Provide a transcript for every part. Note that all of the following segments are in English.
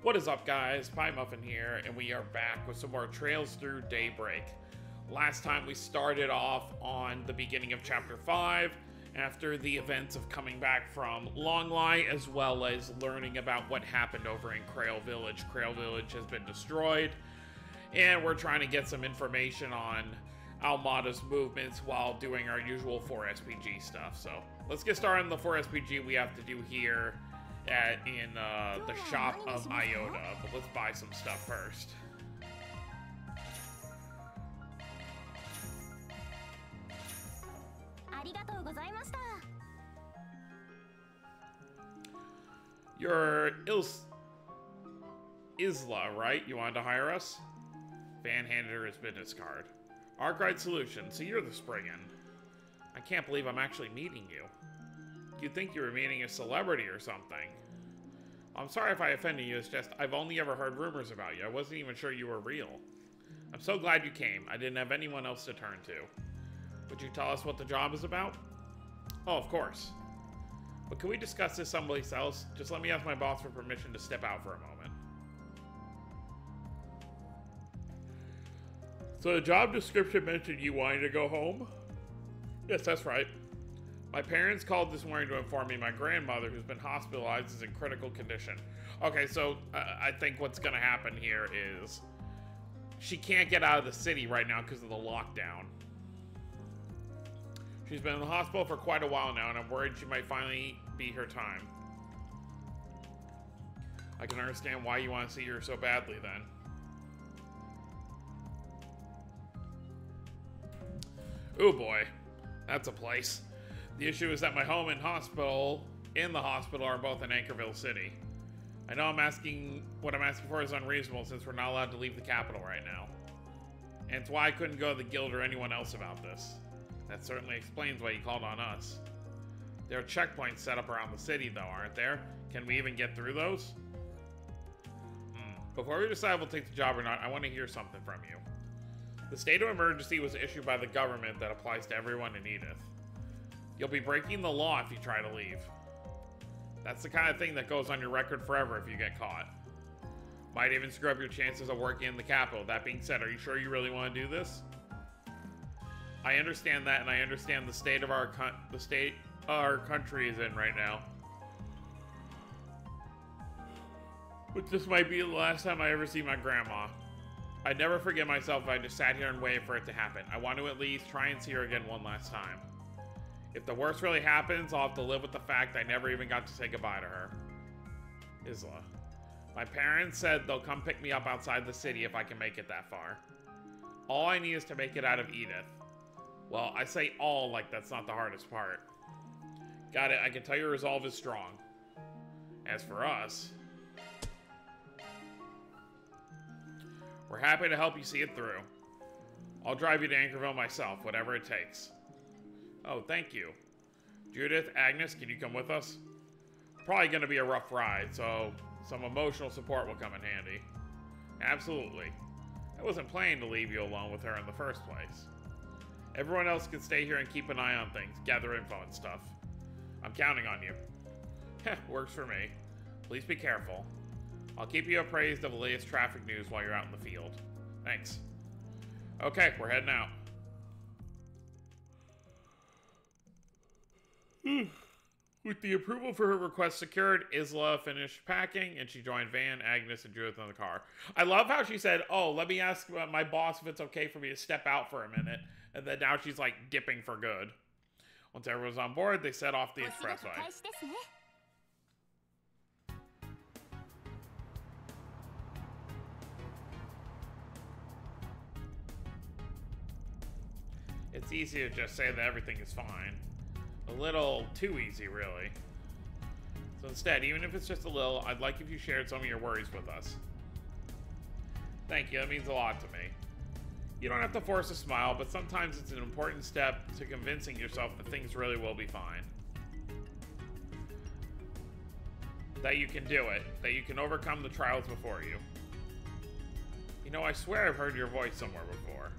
What is up, guys? Pie Muffin here, and we are back with some more Trails Through Daybreak. Last time we started off on the beginning of Chapter 5, after the events of coming back from Longlie, as well as learning about what happened over in Krail Village. Krail Village has been destroyed, and we're trying to get some information on Almada's movements while doing our usual 4SPG stuff. So, let's get started on the 4SPG we have to do here in the shop of Iota, but let's buy some stuff first. You're Isla, right? You wanted to hire us? Van handed her his business card. Arkwright Solutions, so you're the Spriggan. I can't believe I'm actually meeting you. You'd think you were meeting a celebrity or something. I'm sorry if I offended you, it's just I've only ever heard rumors about you. I wasn't even sure you were real. I'm so glad you came. I didn't have anyone else to turn to. Would you tell us what the job is about? Oh, of course. But can we discuss this someplace else? Just let me ask my boss for permission to step out for a moment. So the job description mentioned you wanting to go home? Yes, that's right. My parents called this morning to inform me my grandmother, who's been hospitalized, is in critical condition. Okay, so I think what's going to happen here is she can't get out of the city right now because of the lockdown. She's been in the hospital for quite a while now, and I'm worried she might finally be her time. I can understand why you want to see her so badly then. Oh boy, that's a place. The issue is that my home and hospital, are both in Anchorville City. I know what I'm asking for is unreasonable since we're not allowed to leave the capital right now. And it's why I couldn't go to the guild or anyone else about this. That certainly explains why you called on us. There are checkpoints set up around the city though, aren't there? Can we even get through those? Before we decide we'll take the job or not, I want to hear something from you. The state of emergency was issued by the government that applies to everyone in Edith. You'll be breaking the law if you try to leave. That's the kind of thing that goes on your record forever if you get caught. Might even screw up your chances of working in the capital. That being said, are you sure you really want to do this? I understand that, and I understand the state of our country is in right now. But this might be the last time I ever see my grandma. I'd never forgive myself if I just sat here and waited for it to happen. I want to at least try and see her again one last time. If the worst really happens, I'll have to live with the fact I never even got to say goodbye to her. Isla. My parents said they'll come pick me up outside the city if I can make it that far. All I need is to make it out of Edith. Well, I say all like that's not the hardest part. Got it, I can tell your resolve is strong. As for us, we're happy to help you see it through. I'll drive you to Anchorville myself, whatever it takes. Oh, thank you. Judith, Agnes, can you come with us? Probably going to be a rough ride, so some emotional support will come in handy. Absolutely. I wasn't planning to leave you alone with her in the first place. Everyone else can stay here and keep an eye on things, gather info and stuff. I'm counting on you. Heh, works for me. Please be careful. I'll keep you appraised of the latest traffic news while you're out in the field. Thanks. Okay, we're heading out. With the approval for her request secured, Isla finished packing, and she joined Van, Agnes, and Judith in the car. I love how she said, oh, let me ask my boss if it's okay for me to step out for a minute, and then now she's, like, dipping for good. Once everyone's on board, they set off the expressway. It's easy to just say that everything is fine. A little too easy, really. So instead, even if it's just a little, I'd like if you shared some of your worries with us. Thank you, that means a lot to me. You don't have to force a smile, but sometimes it's an important step to convincing yourself that things really will be fine. That you can do it. That you can overcome the trials before you. You know, I swear I've heard your voice somewhere before.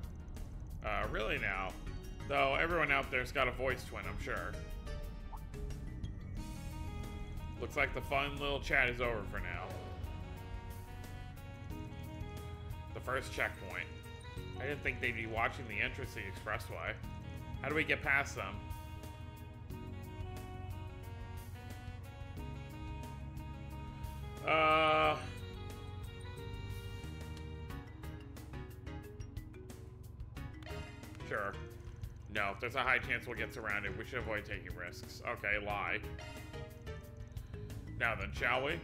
Really now? Though everyone out there's got a voice twin, I'm sure. Looks like the fun little chat is over for now. The first checkpoint. I didn't think they'd be watching the entrance to the expressway. How do we get past them? Sure. No, there's a high chance we'll get surrounded. We should avoid taking risks. Okay, lie. Now then, shall we?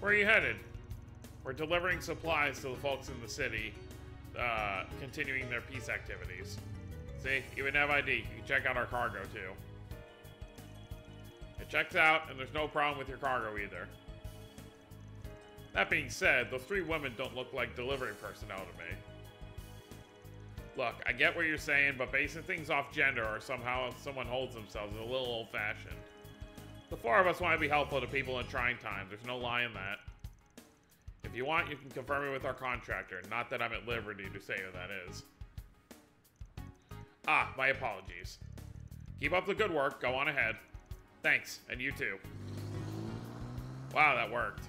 Where are you headed? We're delivering supplies to the folks in the city, continuing their peace activities. See, even have ID. You can check out our cargo, too. It checks out, and there's no problem with your cargo either. That being said, those 3 women don't look like delivery personnel to me. Look, I get what you're saying, but basing things off gender or somehow someone holds themselves is a little old-fashioned. The 4 of us want to be helpful to people in trying times. There's no lie in that. If you want, you can confirm it with our contractor. Not that I'm at liberty to say who that is. Ah, my apologies. Keep up the good work. Go on ahead. Thanks, and you too. Wow, that worked.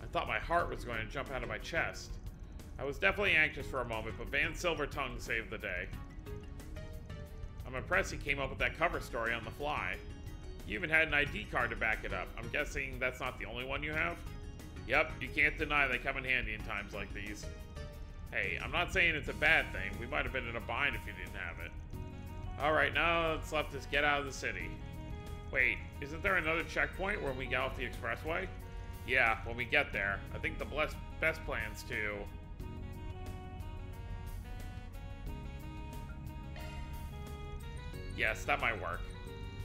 I thought my heart was going to jump out of my chest. I was definitely anxious for a moment, but Van Silvertongue saved the day. I'm impressed he came up with that cover story on the fly. You even had an ID card to back it up. I'm guessing that's not the only one you have? Yep, you can't deny they come in handy in times like these. Hey, I'm not saying it's a bad thing. We might have been in a bind if you didn't have it. Alright, now that's left is get out of the city. Wait, isn't there another checkpoint when we get off the expressway? Yeah, when we get there. I think the best plan's to... Yes, that might work.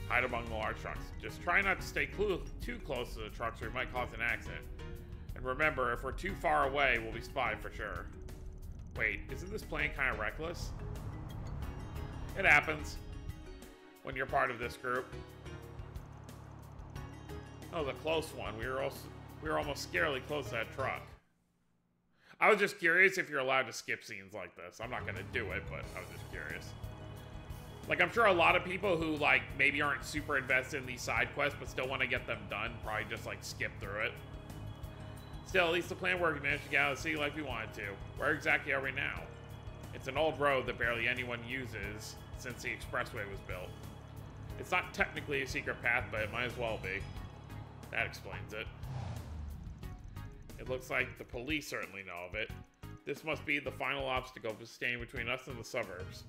Hide among the large trucks. Just try not to stay too close to the trucks or we might cause an accident. And remember, if we're too far away, we'll be spied for sure. Wait, isn't this plan kind of reckless? It happens when you're part of this group. Oh, the close one. We were almost scarily close to that truck. I was just curious if you're allowed to skip scenes like this. I'm not going to do it, but I was just curious. Like, I'm sure a lot of people who, like, maybe aren't super invested in these side quests but still want to get them done probably just, like, skip through it. Still, at least the plan worked. We managed to get out of the city like we wanted to. Where exactly are we now? It's an old road that barely anyone uses since the expressway was built. It's not technically a secret path, but it might as well be. That explains it. It looks like the police certainly know of it. This must be the final obstacle standing between us and the suburbs.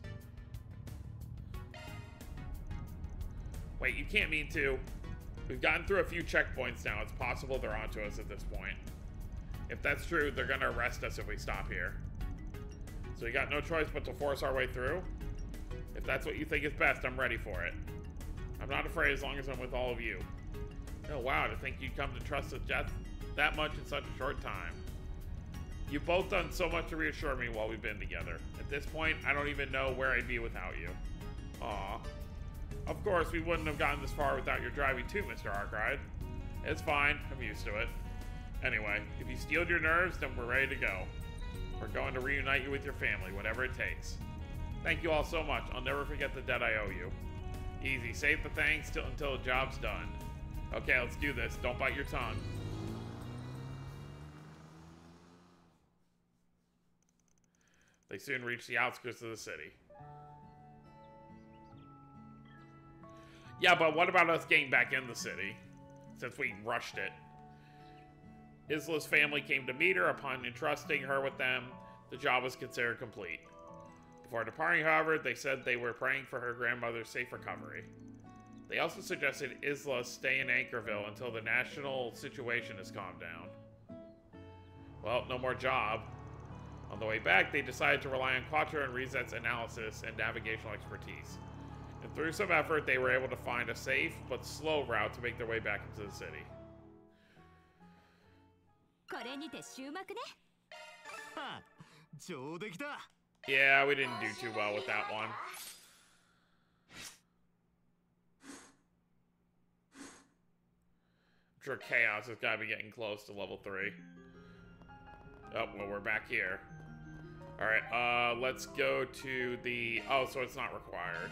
Wait, you can't mean to. We've gotten through a few checkpoints now. It's possible they're onto us at this point. If that's true, they're gonna arrest us if we stop here. So we got no choice but to force our way through? If that's what you think is best, I'm ready for it. I'm not afraid as long as I'm with all of you. Oh wow, to think you'd come to trust us that much in such a short time. You've both done so much to reassure me while we've been together. At this point, I don't even know where I'd be without you. Aw. Of course, we wouldn't have gotten this far without your driving too, Mr. Arkwright. It's fine, I'm used to it. Anyway, if you steeled your nerves, then we're ready to go. We're going to reunite you with your family, whatever it takes. Thank you all so much. I'll never forget the debt I owe you. Easy, save the thanks until the job's done. Okay, let's do this. Don't bite your tongue. They soon reach the outskirts of the city. Yeah, but what about us getting back in the city? Since we rushed it. Isla's family came to meet her. Upon entrusting her with them, the job was considered complete. Before departing, however, they said they were praying for her grandmother's safe recovery. They also suggested Isla stay in Anchorville until the national situation has calmed down. Well, no more job. On the way back, they decided to rely on Quattro and Reset's analysis and navigational expertise. And through some effort, they were able to find a safe but slow route to make their way back into the city. Yeah, we didn't do too well with that one. I'm sure Chaos has got to be getting close to level 3. Oh, well, we're back here. Alright, let's go to the... Oh, so it's not required.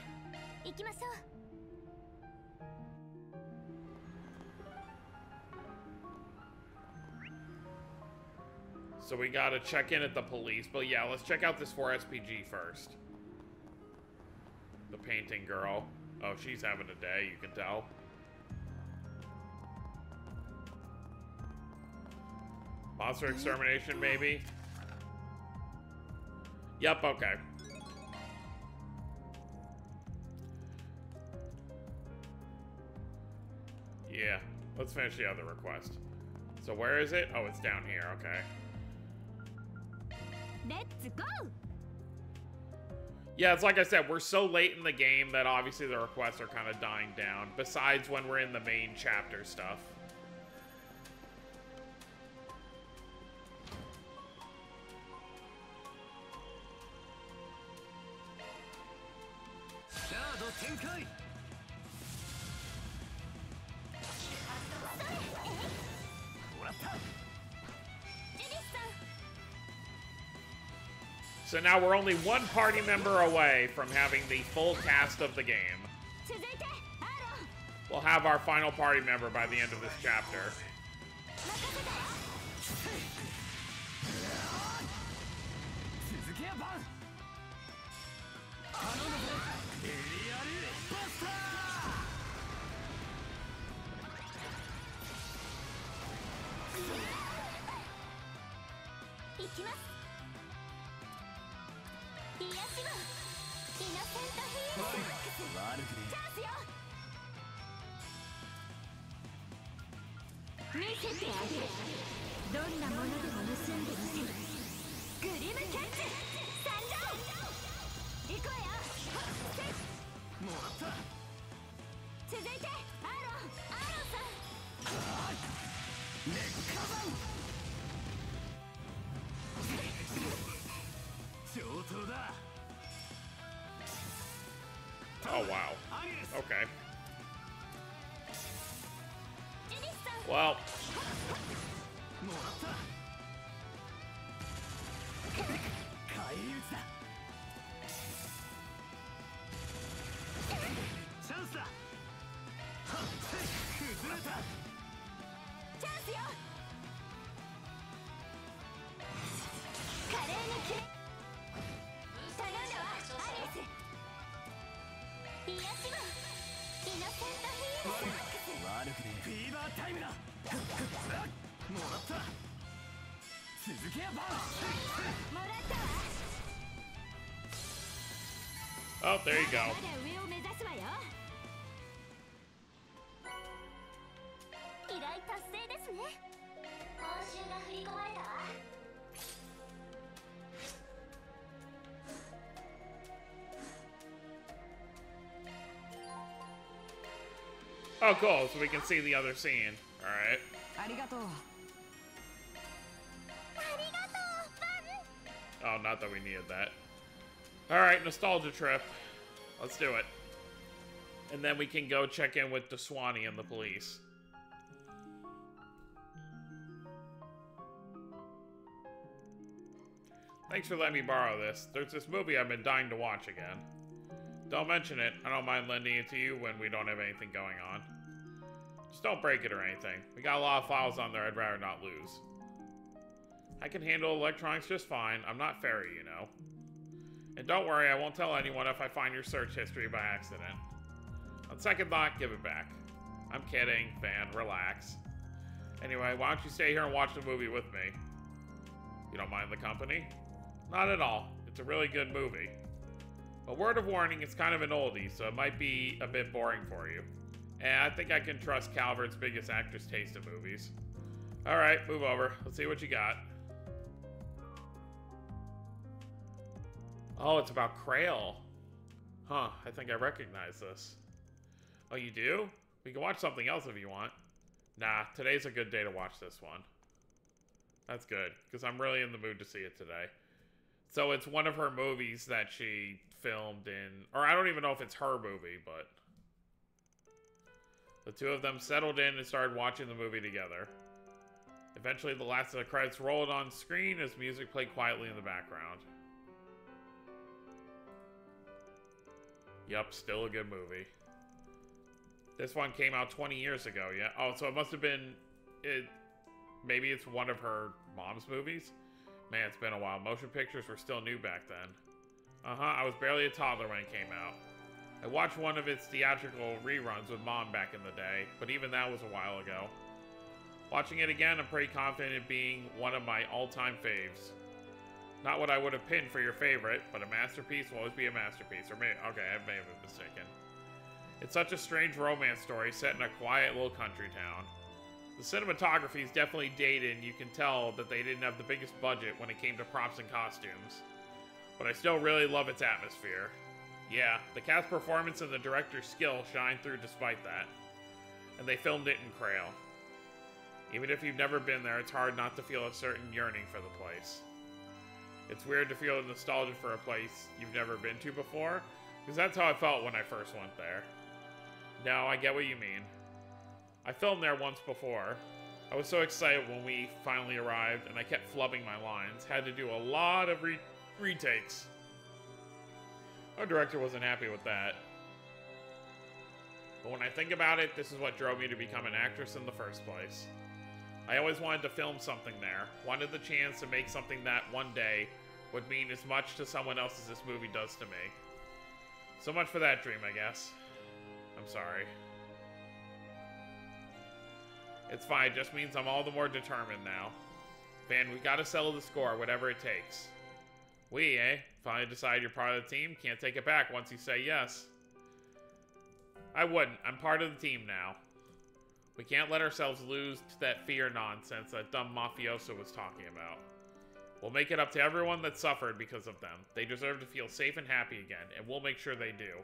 So we gotta check in at the police. But yeah, let's check out this 4SPG first. The painting girl. Oh, she's having a day, you can tell. Monster extermination, maybe? Yep, okay. Yeah, let's finish the other request. So where is it? Oh, it's down here, okay. Let's go. Yeah, it's like I said, we're so late in the game that obviously the requests are kind of dying down, besides when we're in the main chapter stuff. So now we're only one party member away from having the full cast of the game. We'll have our final party member by the end of this chapter. Oh, wow. Okay. Well. Oh, there you go. Oh, cool. So we can see the other scene. All right. Oh, not that we needed that. All right, nostalgia trip. Let's do it. And then we can go check in with the Swanee and the police. Thanks for letting me borrow this. There's this movie I've been dying to watch again. Don't mention it. I don't mind lending it to you when we don't have anything going on. Just don't break it or anything. We got a lot of files on there I'd rather not lose. I can handle electronics just fine. I'm not fairy, you know. And don't worry, I won't tell anyone if I find your search history by accident. On second thought, give it back. I'm kidding, fan, relax. Anyway, why don't you stay here and watch the movie with me? You don't mind the company? Not at all. It's a really good movie. A word of warning, it's kind of an oldie, so it might be a bit boring for you. And I think I can trust Calvert's biggest actor's taste in movies. Alright, move over. Let's see what you got. Oh, it's about Krail. Huh, I think I recognize this. Oh, you do? We can watch something else if you want. Nah, today's a good day to watch this one. That's good, because I'm really in the mood to see it today. So it's one of her movies that she filmed in... Or I don't even know if it's her movie, but... The two of them settled in and started watching the movie together. Eventually, the last of the credits rolled on screen as music played quietly in the background. Yup, still a good movie. This one came out 20 years ago, yeah? Oh, so it must have been... Maybe it's one of her mom's movies? Man, it's been a while. Motion pictures were still new back then. I was barely a toddler when it came out. I watched one of its theatrical reruns with Mom back in the day, but even that was a while ago. Watching it again, I'm pretty confident in being one of my all-time faves. Not what I would have pinned for your favorite, but a masterpiece will always be a masterpiece. Or maybe, okay, I may have been mistaken. It's such a strange romance story set in a quiet little country town. The cinematography is definitely dated, and you can tell that they didn't have the biggest budget when it came to props and costumes. But I still really love its atmosphere. Yeah, the cast performance and the director's skill shine through despite that. And they filmed it in Crail. Even if you've never been there, it's hard not to feel a certain yearning for the place. It's weird to feel nostalgia for a place you've never been to before, because that's how I felt when I first went there. No, I get what you mean. I filmed there once before. I was so excited when we finally arrived, and I kept flubbing my lines. Had to do a lot of retakes. Our director wasn't happy with that. But when I think about it, this is what drove me to become an actress in the first place. I always wanted to film something there. Wanted the chance to make something that one day would mean as much to someone else as this movie does to me. So much for that dream, I guess. I'm sorry. It's fine, it just means I'm all the more determined now. Van, we gotta settle the score, whatever it takes. We, eh? Finally decide you're part of the team? Can't take it back once you say yes. I wouldn't. I'm part of the team now. We can't let ourselves lose to that fear nonsense that dumb mafioso was talking about. We'll make it up to everyone that suffered because of them. They deserve to feel safe and happy again, and we'll make sure they do.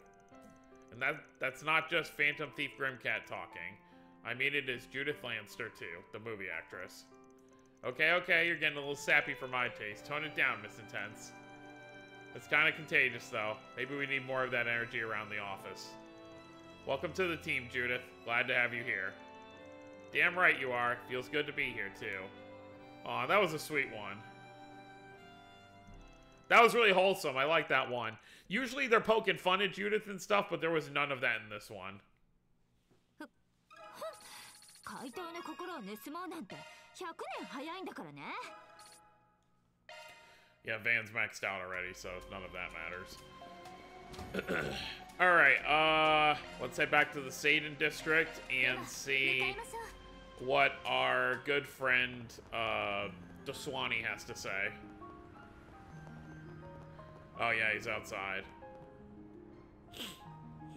And that's not just Phantom Thief Grimcat talking. I mean it is Judith Lanster, too, the movie actress. Okay, you're getting a little sappy for my taste. Tone it down, Miss Intense. It's kind of contagious, though. Maybe we need more of that energy around the office. Welcome to the team, Judith. Glad to have you here. Damn right you are. Feels good to be here, too. Aw, that was a sweet one. That was really wholesome. I like that one. Usually they're poking fun at Judith and stuff, but there was none of that in this one. Yeah, Van's maxed out already, so none of that matters. Alright, let's head back to the Satan District and see what our good friend, Daswani has to say. Oh yeah, he's outside.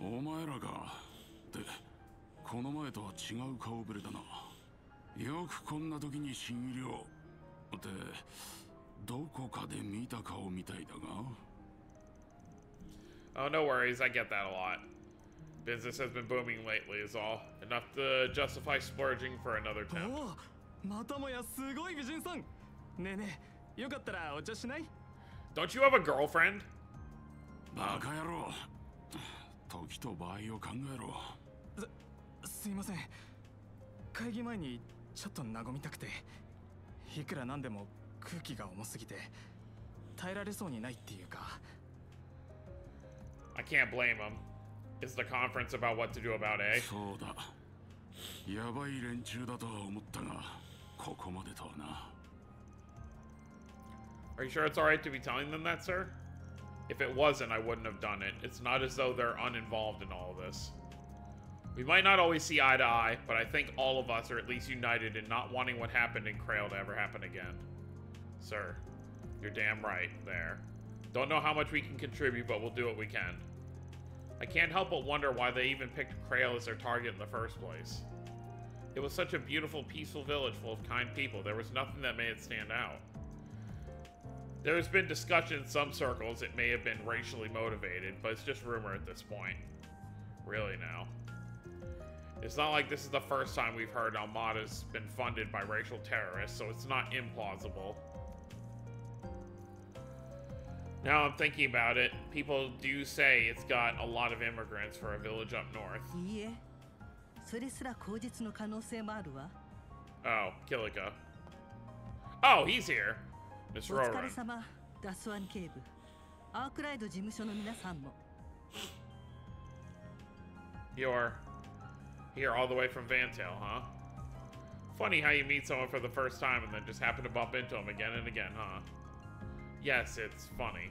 お前らがってこの前とは違う顔ぶれだな。よくこんな時に新入寮ってどこかで見た顔みたいだが。Oh, no worries, I get that a lot. Business has been booming lately is all. Enough to justify splurging for another temp. またもやすごい美人さん。ねえねえ、よかったらお茶しない？ Don't you have a girlfriend? バカ野郎。時と場合を考えろ。すいません。会議前にちょっと和みたくて、いくらなんでも空気が重すぎて耐えられそうにないっていうか。I can't blame him. Is the conference about what to do about A? そうだ。やばい連中だとは思ったが、ここまでとはな。Are you sure it's alright to be telling them that, sir? If it wasn't, I wouldn't have done it. It's not as though they're uninvolved in all of this. We might not always see eye to eye, but I think all of us are at least united in not wanting what happened in Crail to ever happen again. Sir, you're damn right there. Don't know how much we can contribute, but we'll do what we can. I can't help but wonder why they even picked Crail as their target in the first place. It was such a beautiful, peaceful village full of kind people. There was nothing that made it stand out. There's been discussion in some circles it may have been racially motivated, but it's just rumor at this point. Really now. It's not like this is the first time we've heard Almada's been funded by racial terrorists, so it's not implausible. Now I'm thinking about it, people do say it's got a lot of immigrants for a village up north. Oh, Kilika. Oh, he's here. Miss Roran. You're here all the way from Vantail, huh? Funny how you meet someone for the first time and then just happen to bump into him again and again, huh? Yes, it's funny.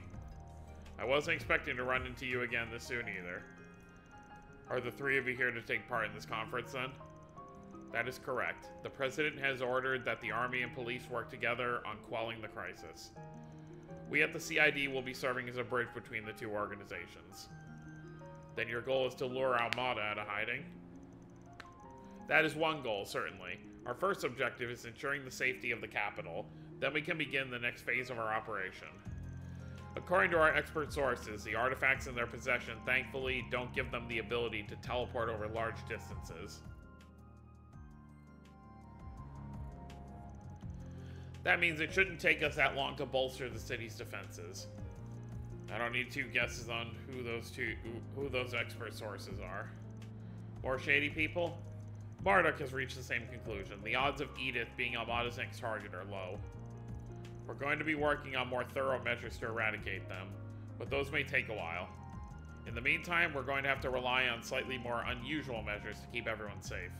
I wasn't expecting to run into you again this soon either. Are the three of you here to take part in this conference then? That is correct. The President has ordered that the Army and police work together on quelling the crisis. We at the CID will be serving as a bridge between the two organizations. Then your goal is to lure Almada out of hiding? That is one goal, certainly. Our first objective is ensuring the safety of the capital. Then we can begin the next phase of our operation. According to our expert sources, the artifacts in their possession thankfully don't give them the ability to teleport over large distances. That means it shouldn't take us that long to bolster the city's defenses. I don't need two guesses on who those expert sources are. More shady people? Marduk has reached the same conclusion. The odds of Edith being Almada's next target are low. We're going to be working on more thorough measures to eradicate them, but those may take a while. In the meantime, we're going to have to rely on slightly more unusual measures to keep everyone safe,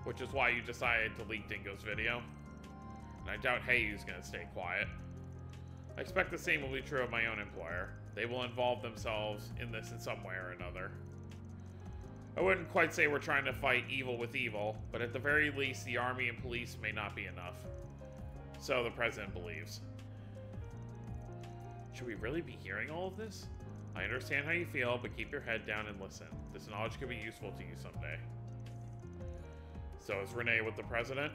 which is why you decided to leak Dingo's video. And I doubt Heiyu's gonna stay quiet. I expect the same will be true of my own employer. They will involve themselves in this in some way or another. I wouldn't quite say we're trying to fight evil with evil, but at the very least, the army and police may not be enough. So the president believes. Should we really be hearing all of this? I understand how you feel, but keep your head down and listen. This knowledge could be useful to you someday. So is Renee with the president?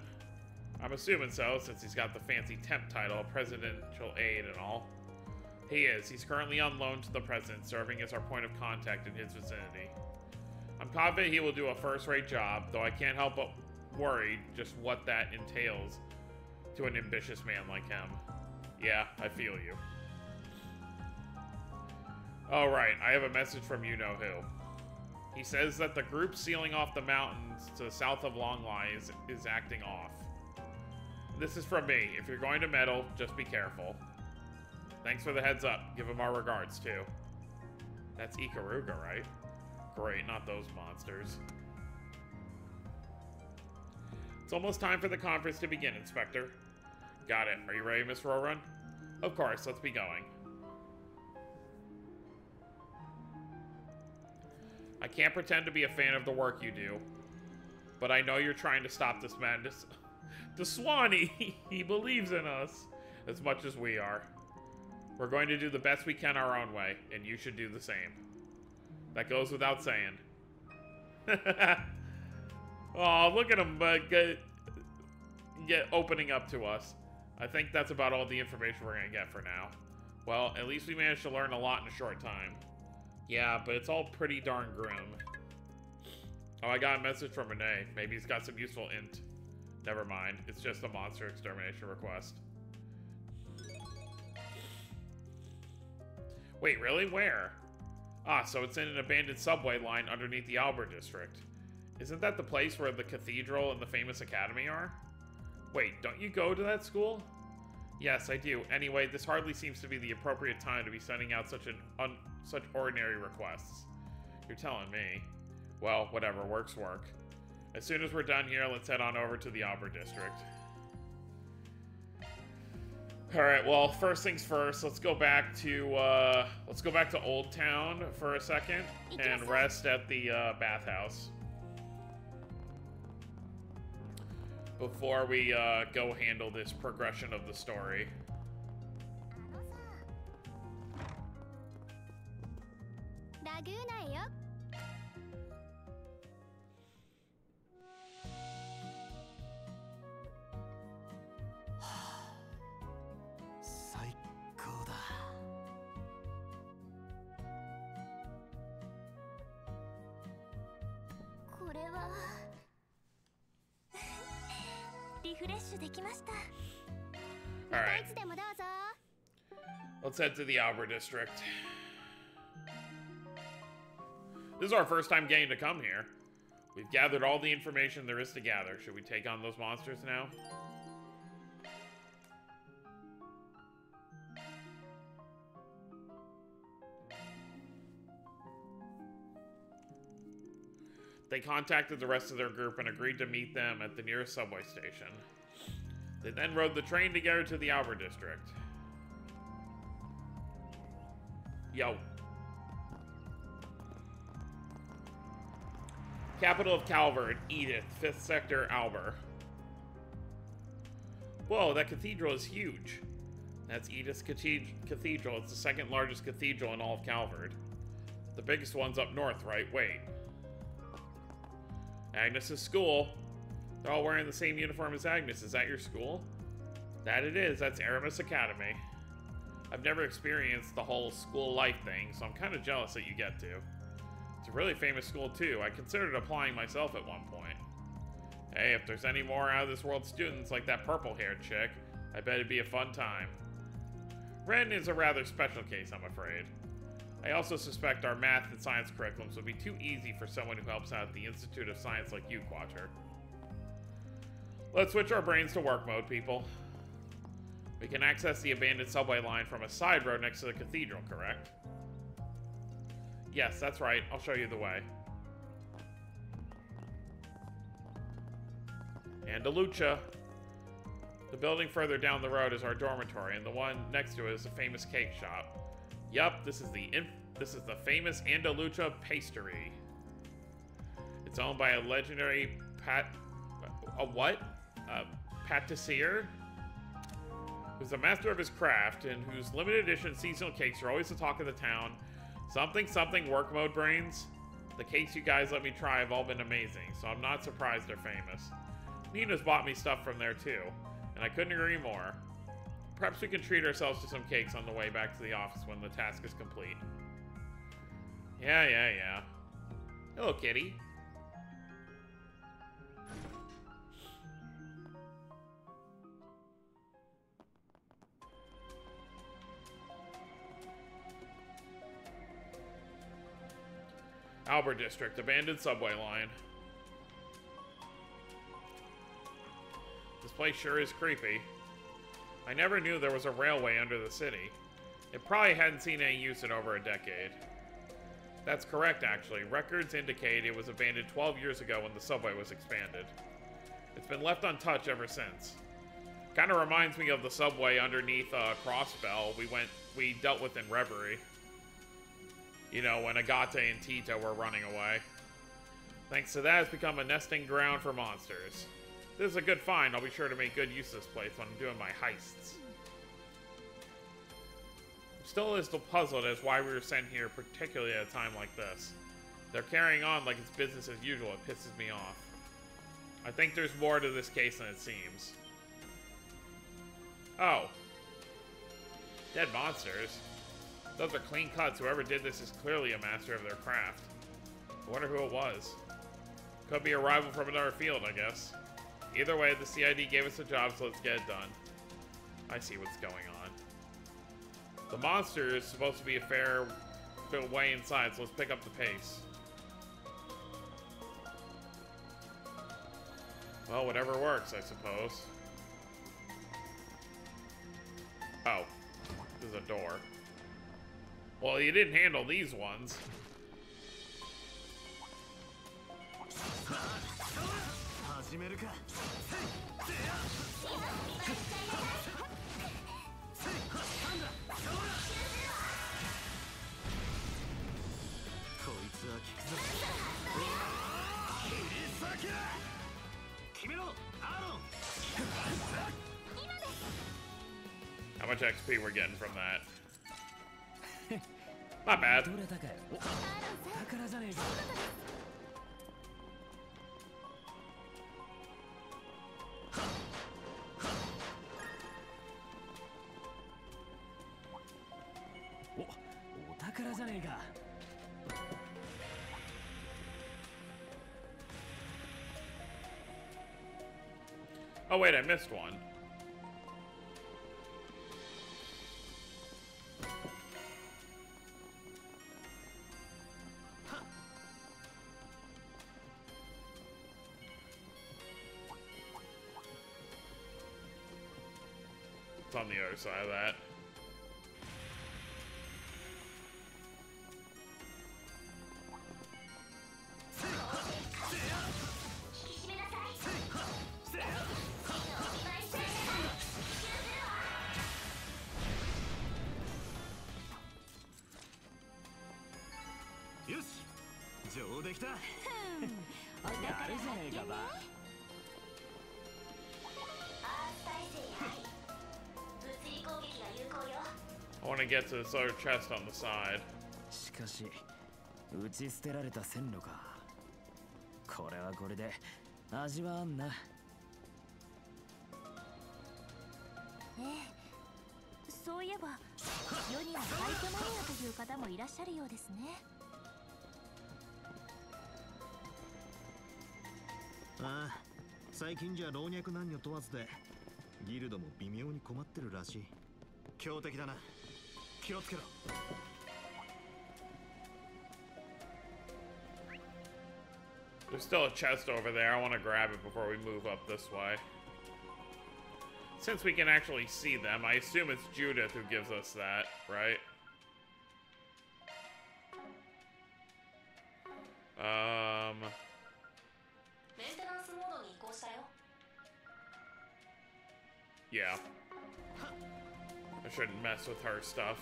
I'm assuming so, since he's got the fancy temp title, presidential aide and all. He is. He's currently on loan to the president, serving as our point of contact in his vicinity. I'm confident he will do a first-rate job, though I can't help but worry just what that entails to an ambitious man like him. Yeah, I feel you. Oh, right, I have a message from you-know-who. He says that the group sealing off the mountains to the south of Longlai is acting off. This is from me. If you're going to meddle, just be careful. Thanks for the heads up. Give him our regards, too. That's Ikaruga, right? Great, not those monsters. It's almost time for the conference to begin, Inspector. Got it. Are you ready, Miss Rorun? Of course, let's be going. I can't pretend to be a fan of the work you do, but I know you're trying to stop this madness. The Swanee, he believes in us as much as we are. We're going to do the best we can our own way, and you should do the same. That goes without saying. Oh, look at him opening up to us. I think that's about all the information we're going to get for now. Well, at least we managed to learn a lot in a short time. Yeah, but it's all pretty darn grim. Oh, I got a message from Renee. Maybe he's got some useful int. Never mind. It's just a monster extermination request. Wait, really? Where? Ah, so it's in an abandoned subway line underneath the Albert district. Isn't that the place where the cathedral and the famous academy are? Wait, don't you go to that school? Yes, I do. Anyway, this hardly seems to be the appropriate time to be sending out such ordinary requests. You're telling me. Well, whatever. Work's work. As soon as we're done here, let's head on over to the Albert district. Alright, well, first things first, let's go back to Old Town for a second and rest at the bathhouse. Before we go handle this progression of the story. Alright. Let's head to the Albert district. This is our first time getting to come here. We've gathered all the information there is to gather. Should we take on those monsters now? They contacted the rest of their group and agreed to meet them at the nearest subway station. They then rode the train together to the Albert district. Yo. Capital of Calvert, Edith, 5th Sector, Albert. Whoa, that cathedral is huge. That's Edith's Cathedral. It's the second largest cathedral in all of Calvert. The biggest one's up north, right? Wait. Agnes's school. They're all wearing the same uniform as Agnes. Is that your school? That it is. That's Aramis Academy. I've never experienced the whole school life thing, so I'm kind of jealous that you get to. It's a really famous school, too. I considered applying myself at one point. Hey, if there's any more out-of-this-world students like that purple-haired chick, I bet it'd be a fun time. Ren is a rather special case, I'm afraid. I also suspect our math and science curriculums would be too easy for someone who helps out at the Institute of Science like you, Quater. Let's switch our brains to work mode, people. We can access the abandoned subway line from a side road next to the cathedral, correct? Yes, that's right. I'll show you the way. Andalucia. The building further down the road is our dormitory, and the one next to it is a famous cake shop. Yup, this is the famous Andalucia Pastry. It's owned by a legendary patissier? Who's a master of his craft, and whose limited edition seasonal cakes are always the talk of the town. Something work mode brains. The cakes you guys let me try have all been amazing, so I'm not surprised they're famous. Nina's bought me stuff from there too, and I couldn't agree more. Perhaps we can treat ourselves to some cakes on the way back to the office when the task is complete. Yeah. Hello, kitty. Albert District, abandoned subway line. This place sure is creepy. I never knew there was a railway under the city. It probably hadn't seen any use in over a decade. That's correct, actually. Records indicate it was abandoned 12 years ago when the subway was expanded. It's been left untouched ever since. Kind of reminds me of the subway underneath Crossbell we dealt with in Reverie. You know, when Agate and Tito were running away. Thanks to that, it's become a nesting ground for monsters. This is a good find. I'll be sure to make good use of this place when I'm doing my heists. I'm still a little puzzled as why we were sent here, particularly at a time like this. They're carrying on like it's business as usual. It pisses me off. I think there's more to this case than it seems. Oh. Dead monsters. Those are clean cuts. Whoever did this is clearly a master of their craft. I wonder who it was. Could be a rival from another field, I guess. Either way, the CID gave us a job, so let's get it done. I see what's going on. The monster is supposed to be a fair way inside, so let's pick up the pace. Well, whatever works, I suppose. Oh. This is a door. Well, you didn't handle these ones. How much XP we're getting from that? Not bad. Oh wait, I missed one. It's on the other side of that. よし、上出来だ。やるじゃねえかば。I want to get to this other chest on the side. しかし、打ち捨てられた線路か。これはこれで味はあんな。そういえば世には廃墟マニアという方もいらっしゃるようですね。ああ、最近じゃ老若男女問わずでギルドも微妙に困ってるらしい。強敵だな、気をつけろ。There's still a chest over there. I want to grab it before we move up this way. Since we can actually see them, I assume it's Judith who gives us that, right? Yeah. I shouldn't mess with her stuff.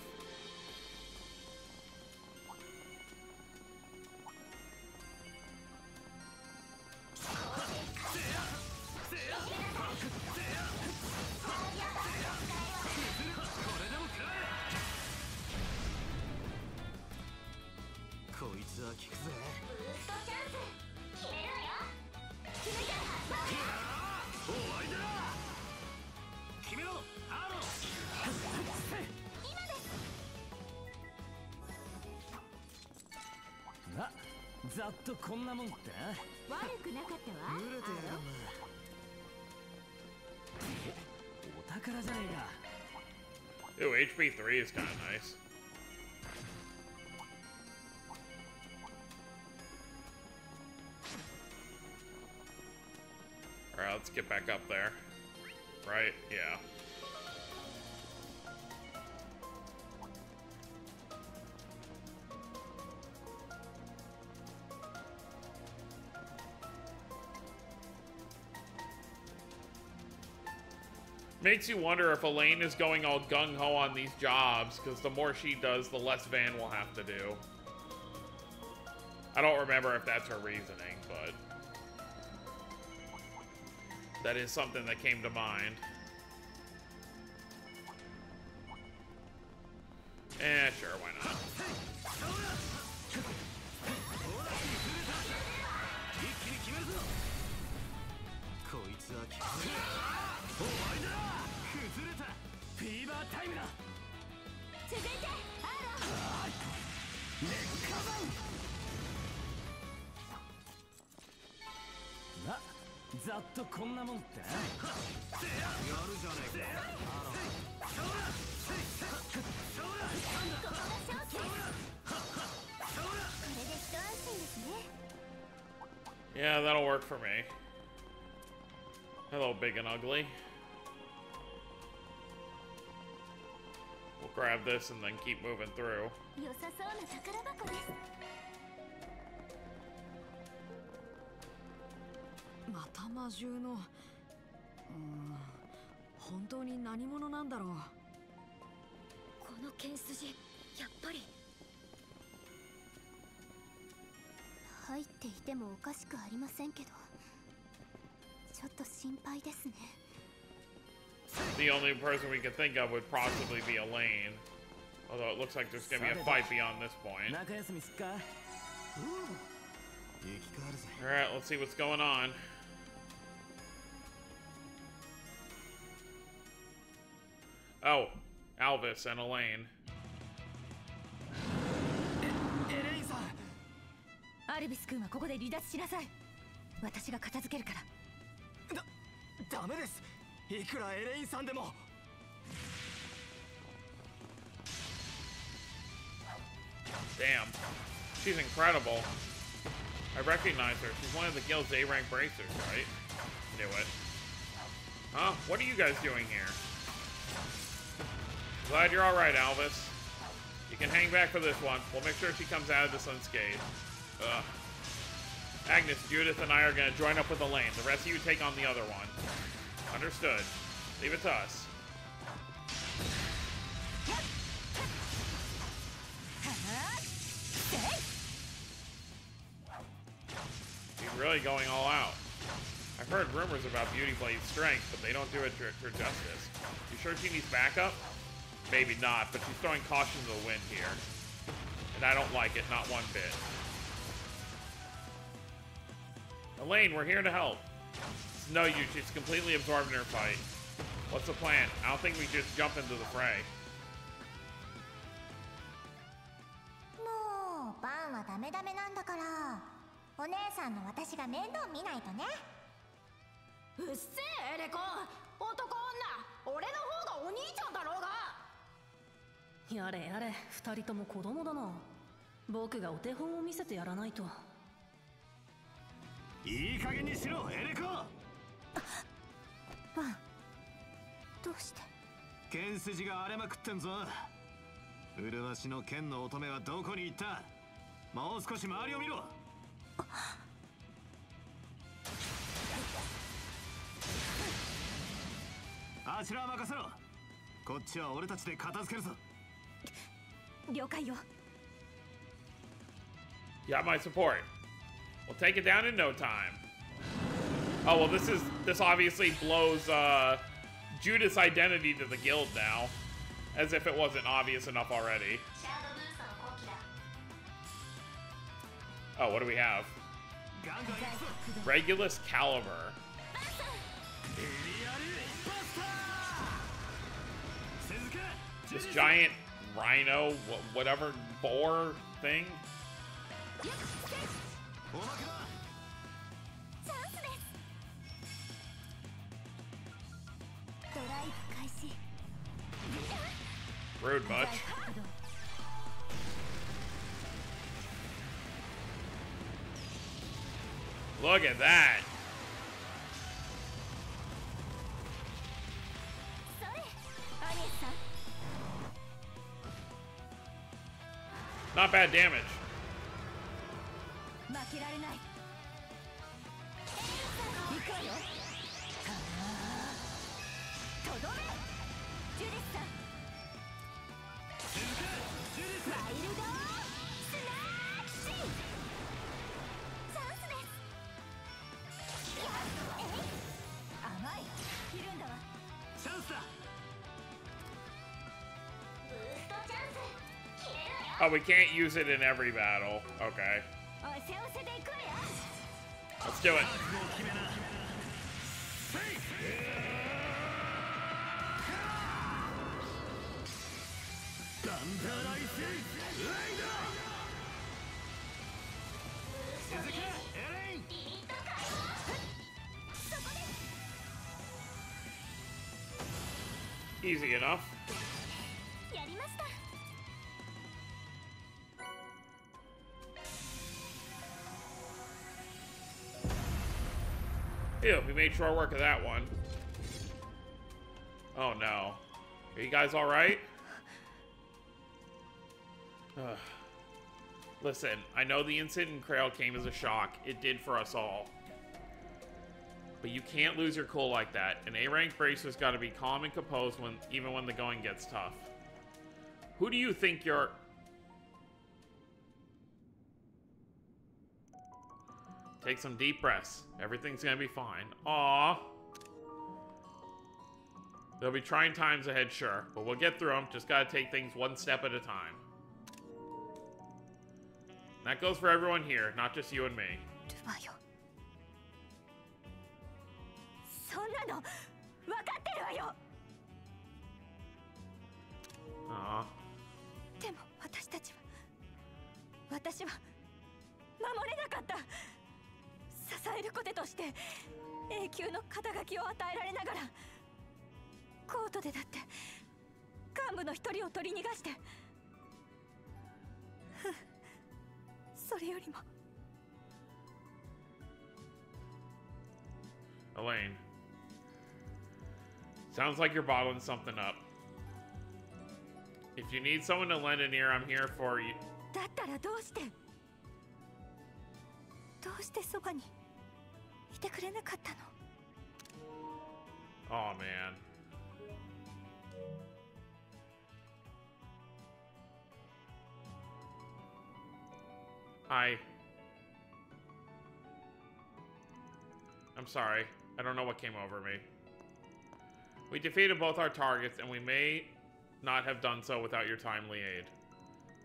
Ah, ざっとこんなもんって悪くなかったわ。濡れてやがんな。お宝じゃねえか。 Ooh, HP 3 is kind of nice. Alright, let's get back up there. Right? Yeah. Makes you wonder if Elaine is going all gung-ho on these jobs, because the more she does, the less Van will have to do. I don't remember if that's her reasoning, but that is something that came to mind. Sure, why not? Na, ざっとこんなもんってやるじゃねえか。 Yeah, that'll work for me. Hello, big and ugly. We'll grab this and then keep moving through. 良さそうな宝箱です。また魔獣の本当に何者なんだろう。この剣筋、やっぱり入っていてもおかしくありませんけど、ちょっと心配ですね。 The only person we could think of would possibly be Elaine. Although it looks like there's gonna be a fight beyond this point. 中休みすっか。Alright, let's see what's going on. Oh, Alvis and Elaine. エレインさん。アルビス君はここで離脱しなさい。私が片付けるから。ダメです。いくらエレインさんでも。Damn. She's incredible. I recognize her. She's one of the guild's A-rank bracers, right? Knew it. Huh? What are you guys doing here? Glad you're alright, Alvis. You can hang back for this one. We'll make sure she comes out of this unscathed. Ugh. Agnes, Judith, and I are gonna join up with Elaine. The rest of you take on the other one. Understood. Leave it to us. really going all out. I've heard rumors about Beauty Blade's strength, but they don't do it her justice. You sure she needs backup? Maybe not, but she's throwing caution to the wind here. And I don't like it, not one bit. Elaine, we're here to help. It's no use, she's completely absorbed in her fight. What's the plan? I don't think we just jump into the fray. もうバンはダメダメなんだから、お姉さんの私が面倒見ないとね。うっせえエレコン、男女、俺の方がお兄ちゃんだろうが。やれやれ、二人とも子供だな。僕がお手本を見せてやらないと。いい加減にしろエレコ。バン、どうして？剣筋が荒れまくってんぞ。麗しの剣の乙女はどこに行った？もう少し周りを見ろ。あちらは任せろ。こっちは俺たちで片付けるぞ。了解よ。You got my support. We'll take it down in no time. Oh, well, this obviously blows Judith's identity to the guild now. As if it wasn't obvious enough already. Oh, what do we have? Regulus Caliber. This giant rhino, whatever, boar thing? Rude much. Look at that. Not bad damage. Oh, we can't use it in every battle. Okay. Let's do it. Easy enough. Ew, we made short work of that one. Oh no. Are you guys alright? Listen, I know the incident in Krail came as a shock. It did for us all. But you can't lose your cool like that. An A-rank bracer's gotta be calm and composed even when the going gets tough. Who do you think you're... Take some deep breaths. Everything's gonna be fine. Aww. There'll be trying times ahead, sure. But we'll get through them. Just gotta take things one step at a time. And that goes for everyone here, not just you and me. Aww. でも私たちは守れなかった。支えることとして永久の肩書きを与えられながらコートでだって幹部の一人を取り逃がしてそれよりも Elaine. Sounds like you're bottling something up. If you need someone to lend an ear, I'm here for you. だったらどうしてそばにいてくれなかったの Oh man. Hi. I'm sorry. I don't know what came over me. We defeated both our targets, and we may not have done so without your timely aid.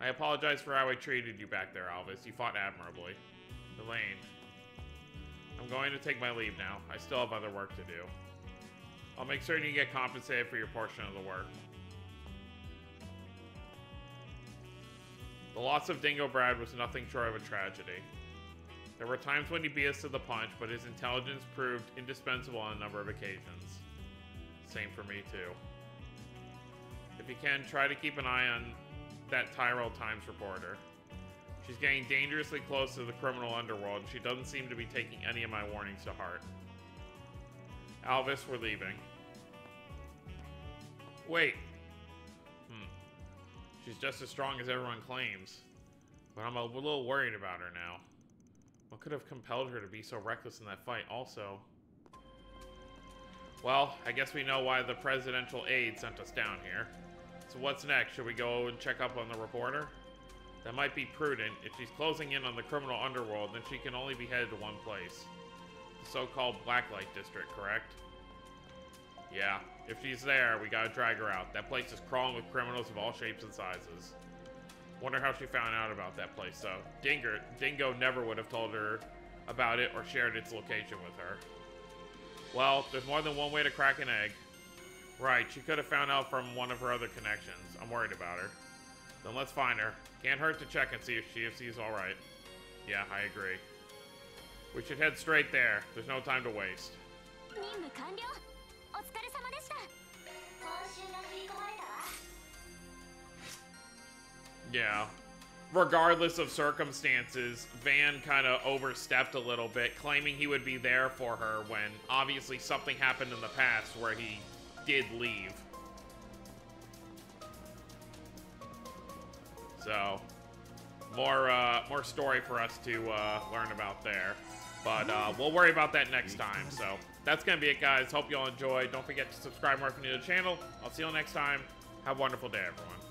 I apologize for how I treated you back there, Alvis. You fought admirably. Elaine. I'm going to take my leave now. I still have other work to do. I'll make certain you get compensated for your portion of the work. The loss of Dingo Brad was nothing short of a tragedy. There were times when he beat us to the punch, but his intelligence proved indispensable on a number of occasions. Same for me, too. If you can, try to keep an eye on that Tyrell Times reporter. She's getting dangerously close to the criminal underworld, and she doesn't seem to be taking any of my warnings to heart. Alvis, we're leaving. Wait. She's just as strong as everyone claims. But I'm a little worried about her now. What could have compelled her to be so reckless in that fight also? Well, I guess we know why the presidential aide sent us down here. So what's next? Should we go and check up on the reporter? That might be prudent. If she's closing in on the criminal underworld, then she can only be headed to one place. The so-called Blacklight District, correct? Yeah. If she's there, we gotta drag her out. That place is crawling with criminals of all shapes and sizes. Wonder how she found out about that place, though. Dingo never would have told her about it or shared its location with her. Well, there's more than one way to crack an egg. Right, she could have found out from one of her other connections. I'm worried about her. Then let's find her. Can't hurt to check and see if she's alright. Yeah, I agree. We should head straight there. There's no time to waste. Yeah. Regardless of circumstances, Van kind of overstepped a little bit, claiming he would be there for her when obviously something happened in the past where he did leave. So, more story for us to learn about there. But we'll worry about that next time. So, that's going to be it, guys. Hope you all enjoyed. Don't forget to subscribe more if you're new to the channel. I'll see you all next time. Have a wonderful day, everyone.